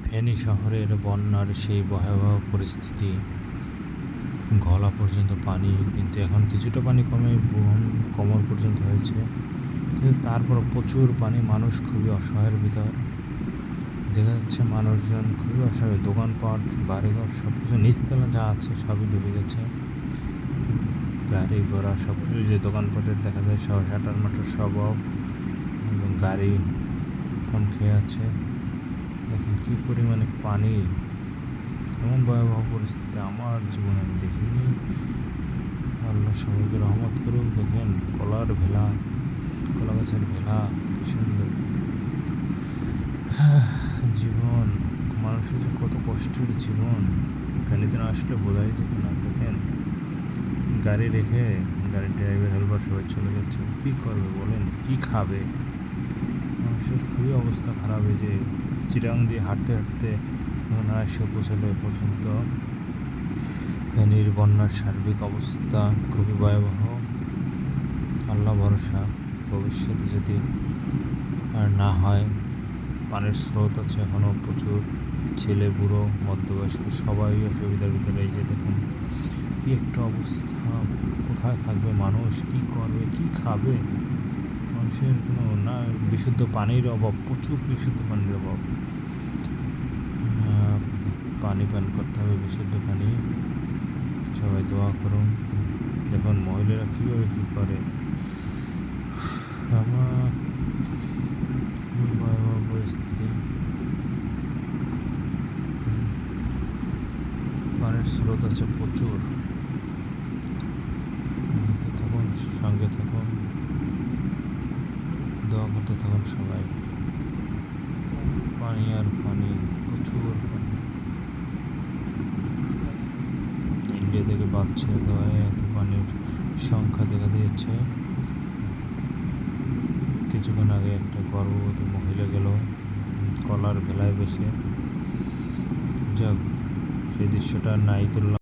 ফেনী শহরের বন্যার সেই ভয়াবহ পরিস্থিতি, গলা পর্যন্ত পানি, কিন্তু এখন কিছুটা পানি কমে কোমর পর্যন্ত হয়েছে, কিন্তু তারপর প্রচুর পানি। মানুষ খুবই অসহায়ের ভিতর দেখা যাচ্ছে, মানুষজন খুবই অসহায়। দোকানপাট, বাড়িঘর সব কিছু নিচতলা যা আছে সবই ডুবে গেছে। গাড়ি ঘোড়া সব কিছু, যে দোকানপাটের দেখা যায় সব শাটার মাটার সব অফ, এবং গাড়ি থমকে আছে। দেখেন কী পরিমাণে পানি, এমন ভয়াবহ পরিস্থিতি আমার জীবনে আমি দেখিনি। আল্লাহ সবাইকে রহমত করুক। দেখেন কলার ভেলা, কলা গাছের ভেলা, কি সুন্দর জীবন। মানুষের যে কত কষ্টের জীবন, ফেনীতে না আসলে বোঝাই যেত না। দেখেন গাড়ি রেখে, গাড়ির ড্রাইভার হেলপার সবাই চলে যাচ্ছে, কী করবে বলেন, কি খাবে? মানুষের খুবই অবস্থা খারাপ। এই যে চিরাং দিয়ে হাঁটতে হাঁটতে যখন এসে পৌঁছালো এ পর্যন্ত, ফেনীর বন্যার সার্বিক অবস্থা খুবই ভয়াবহ। আল্লাহ ভরসা, ভবিষ্যতে যদি আর না হয়। পানির স্রোত আছে এখনও প্রচুর, ছেলে বুড়ো মধ্যবয়স্ক সবাই অসুবিধার ভিতরে। এই যে দেখুন কী একটা অবস্থা, কোথায় থাকবে মানুষ, কি করবে, কি খাবে? মানুষের কোনো না, বিশুদ্ধ পানির অভাব, প্রচুর বিশুদ্ধ পানির অভাব। পানি পান করতে হবে, বিশুদ্ধ পানি। সবাই দোয়া করুন। দেখুন মহিলারা কীভাবে কী করে। আমার ভয়াবহ পরিস্থিতি, পানির স্রোত আছে প্রচুর। দেখতে থাকুন, সঙ্গে থাকুন, দোয়া করতে থাকুন সবাই। পানি আর পানি, প্রচুর পানি। ইন্ডিয়া থেকে বাচ্চা দেওয়ায় এত পানির সংখ্যা দেখা দিয়েছে। কিছুক্ষণ আগে একটা গর্ভবতী মহিলা গেল কলার ভেলায় বসে। যাক, সেই দৃশ্যটা নাই তুললাম।